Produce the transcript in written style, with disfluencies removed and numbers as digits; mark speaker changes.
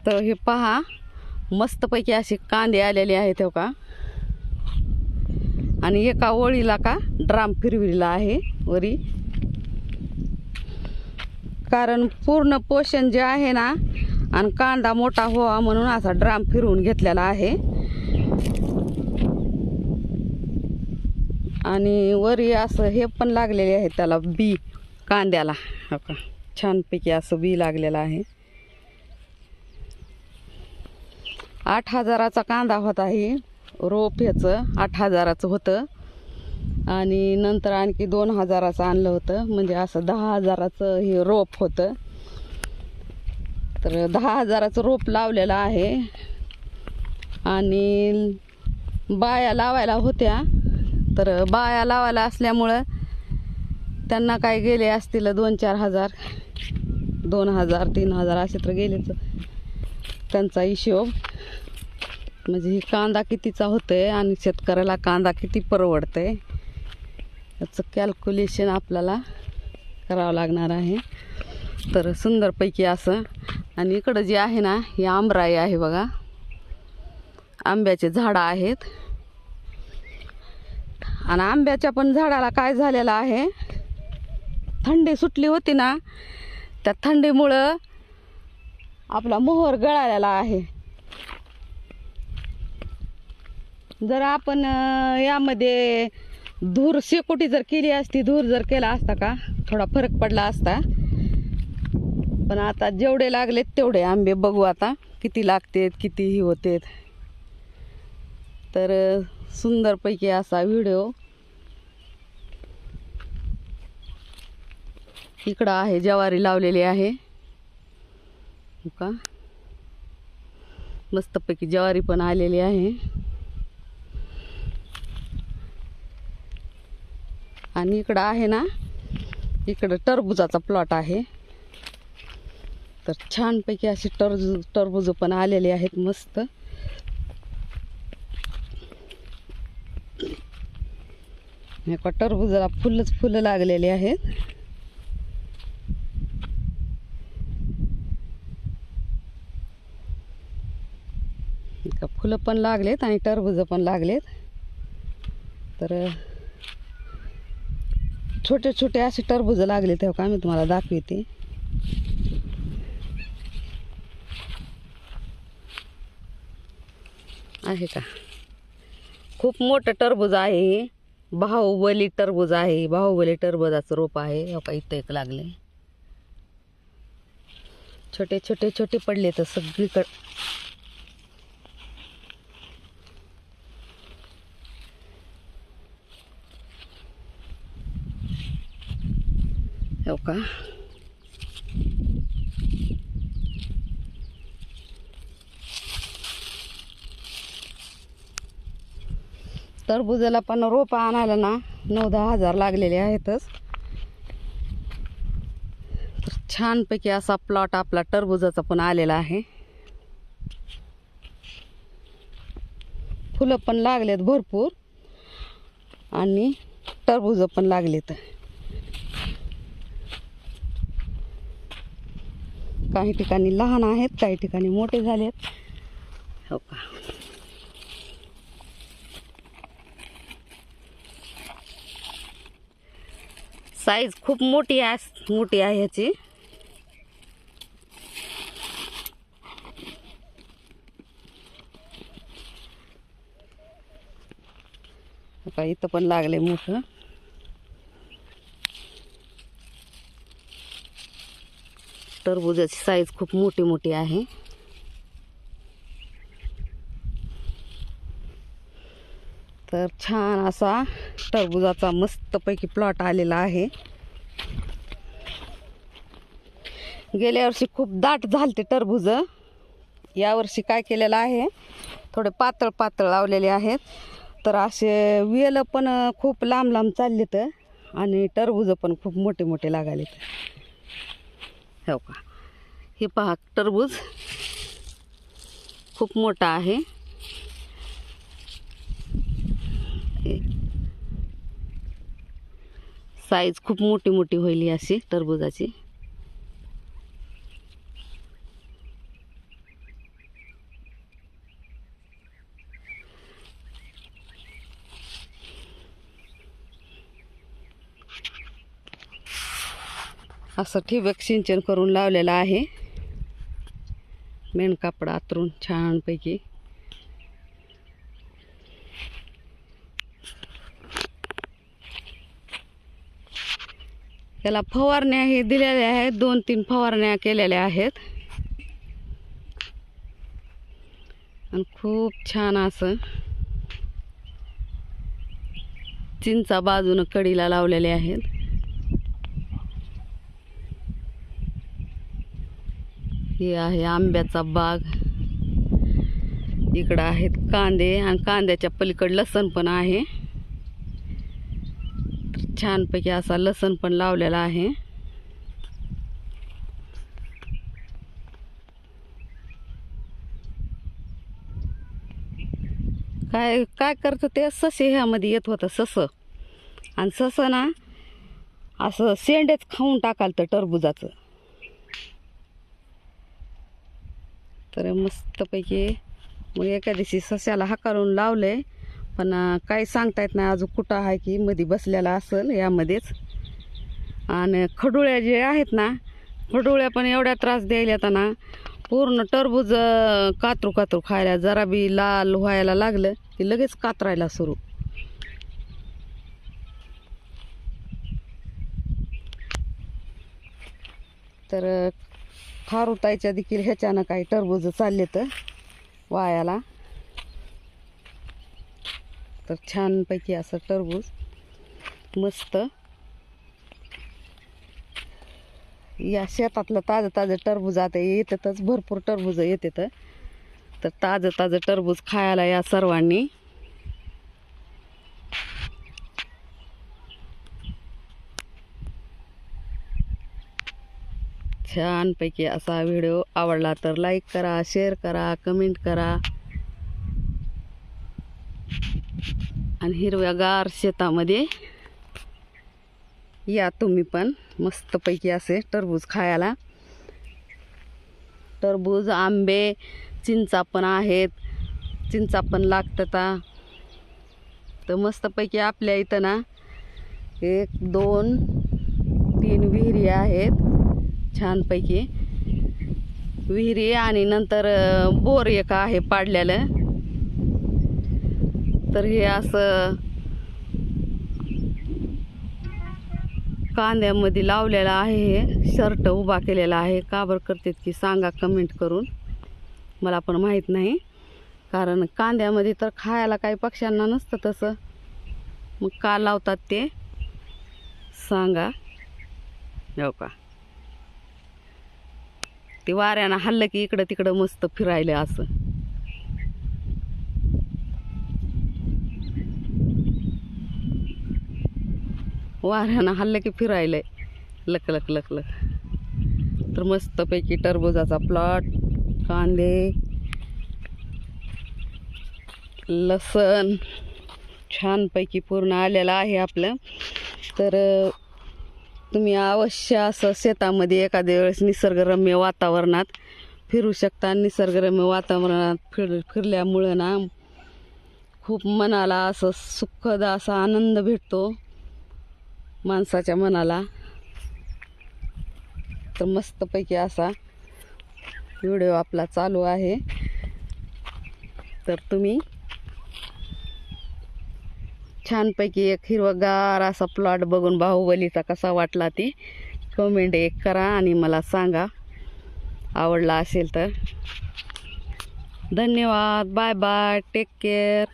Speaker 1: तर हे पहा मस्तपैकी असे कांदे आलेले आहेत हो का. आणि एका ओळीला का ड्राम फिरविला आहे वरी, कारण पूर्ण पोषण जे आहे ना आणि कांदा मोठा व्हावा म्हणून असा ड्राम फिरवून घेतलेला आहे. आणि वरी असं हे पण लागलेले आहे त्याला बी कांद्याला हो का. छानपैकी असं बी लागलेलं आहे. 8,000चा कांदा होता ही रोप, ह्याचं 8,000चं होतं. आणि नंतर आणखी 2,000चं आणलं होतं, म्हणजे असं 10,000चं हे रोप होतं. तर 10,000चं रोप लावलेलं आहे. आणि बाया लावायला होत्या, तर बाया लावायला असल्यामुळं त्यांना काय गेले असतील 2-4 हजार, 2,000 3,000 असे तर गेलेच त्यांचा हिशोब. म्हणजे ही कांदा कितीचा होतोय आणि शेतकऱ्याला कांदा किती परवडतंय याचं कॅल्क्युलेशन आपल्याला करावं लागणार आहे. तर सुंदरपैकी असं. आणि इकडं जे आहे ना ही आंबराई आहे बघा, आंब्याचे झाडं आहेत. आणि आंब्याच्या पण झाडाला काय झालेलं आहे, थंडी सुटली होती ना, त्या थंडीमुळं आपला मोहर गळालेला आहे. जर आपण यामध्ये धूर शेकोटी जर केली असती, धूर जर केला असता का थोडा फरक पडला असता. पण आता जेवढे लागलेत तेवढे आंबे बघू आता किती लागतेत, कितीही होतेत. तर सुंदरपैकी असा व्हिडिओ. इकडं आहे ज्वारी लावलेली आहे का, मस्तपैकी ज्वारी पण आलेली आहे. आणि इकडं आहे ना, इकडं टरबुजाचा प्लॉट आहे. तर छानपैकी असे टरबूज पण आलेले आहेत मस्त. एका टरबुजाला फुलं लागलेले आहेत. फुलं पण लागलेत आणि टरबूज पण लागलेत. तर छोटे छोटे असे टरबूज लागले तेव्हा का मी तुम्हाला दाखवते. आहे का, खूप मोठं टरबूज आहे. बाहुबली टरबूज आहे, बाहुबली टरबूजाचं रोप आहे हो का. इथं एक लागले, छोटे छोटे छोटे पडले तर सगळीकडे. हो का. टरबुजाला पण रोप आणायला ना 9-10 हजार लागलेले आहेतच. तर छानपैकी असा प्लॉट आपला टरबुजाचा पण आलेला आहे. फुलं पण लागलेत भरपूर आणि टरबूज पण लागलेत. काही ठिकाणी लहान आहेत, काही ठिकाणी मोठे झालेत हो का. साईज खूप मोठी आहे ह्याची. का इथं पण लागले मोठं. टरबुजाची साईज खूप मोठी आहे. तर छान असा टरबुजाचा मस्तपैकी प्लॉट आलेला आहे. गेल्या वर्षी खूप दाट झालते टरबूज. यावर्षी काय केलेलं आहे, थोडे पातळ पातळ लावलेले आहेत. तर असे वेल पण खूप लांब लांब चाललेत आणि टरबूज पण खूप मोठे मोठे लागलेत हो का. हे पहा टरबूज खूप मोठा आहे. साईज खूप मोठी होईल अशी टरबुजाची. असं ठिबक सिंचन करून लावलेलं आहे. मेणकापड आतरून छानपैकी. त्याला फवारण्या हे दिलेल्या आहेत, 2-3 फवारण्या केलेल्या आहेत आणि खूप छान असं चिंचा बाजूनं कडीला लावलेले आहेत. हे आहे आंब्याचा बाग. इकडं आहेत कांदे आणि कांद्याच्या पलीकडे लसण पण आहे. छानपैकी असा लसण पण लावलेला आहे. काय काय करतं ते ससे ह्यामध्ये येत होतं ससं, आणि ससं ना असं शेंडेच खाऊन टाकाल तर टरबुजाचं. तर मस्तपैकी मग एका दिवशी सस्याला हाकालून लावले, पण काही सांगता येत नाही अजून कुठं आहे की मध्ये बसलेला असेल यामध्येच. आणि खडुळ्या जे आहेत ना, खडुळ्या पण एवढ्या त्रास द्यायला ना, पूर्ण टरबूज कातरू कातरू खायला. जरा बी लाल व्हायला लागलं की लगेच कातरायला सुरू. तर खारुताईच्या देखील ह्याच्यानं काही टरबूज चालले तर वायाला. तर छानपैकी असं टरबूज मस्त या शेतातलं ताजं ताजं टरबूज आता येतातच, भरपूर टरबूज येतात. तर ताजं ताजं टरबूज खायला या सर्वांनी. छानपैकी असा व्हिडिओ आवडला तर लाईक करा, शेअर करा, कमेंट करा. आणि हिरव्यागार शेतामध्ये या तुम्ही पण मस्तपैकी असे टरबूज खायला. टरबूज, आंबे, चिंचा पण आहेत. चिंचा पण लागतात. तर मस्तपैकी आपल्या इथं ना 1, 2, 3 विहिरी आहेत छानपैकी. विहिरी आणि नंतर बोर एक आहे पाडलेलं. तर हे असं कांद्यामध्ये लावलेलं आहे. हे शर्ट उभा केलेला आहे. का बरं करतात की सांगा कमेंट करून, मला पण माहीत नाही. कारण कांद्यामध्ये तर खायला काही पक्ष्यांना नसतं तसं, मग का लावतात ते सांगा. हो का, ते वाऱ्यानं हल्लं की इकडं तिकडं मस्त फिरायला असं. वाऱ्यानं हल्लं की फिरायलंय लक लक लक लक. तर मस्तपैकी टरबुजाचा प्लॉट, कांदे, लसण छानपैकी पूर्ण आलेलं आहे आपलं. तर तुम्ही अवश्य असं शेतामध्ये एखाद्या वेळेस निसर्गरम्य वातावरणात फिरू शकता. निसर्गरम्य वातावरणात फिरल्यामुळं ना खूप मनाला असं सुखद असा आनंद भेटतो माणसाच्या मनाला. तर मस्तपैकी असा व्हिडिओ आपला चालू आहे. तर तुम्ही छानपैकी एक हिरवगार असा प्लॉट बघून बाहुबलीचा कसा वाटला ती कमेंट एक करा आणि मला सांगा आवडला असेल तर. धन्यवाद. Bye bye. Take care.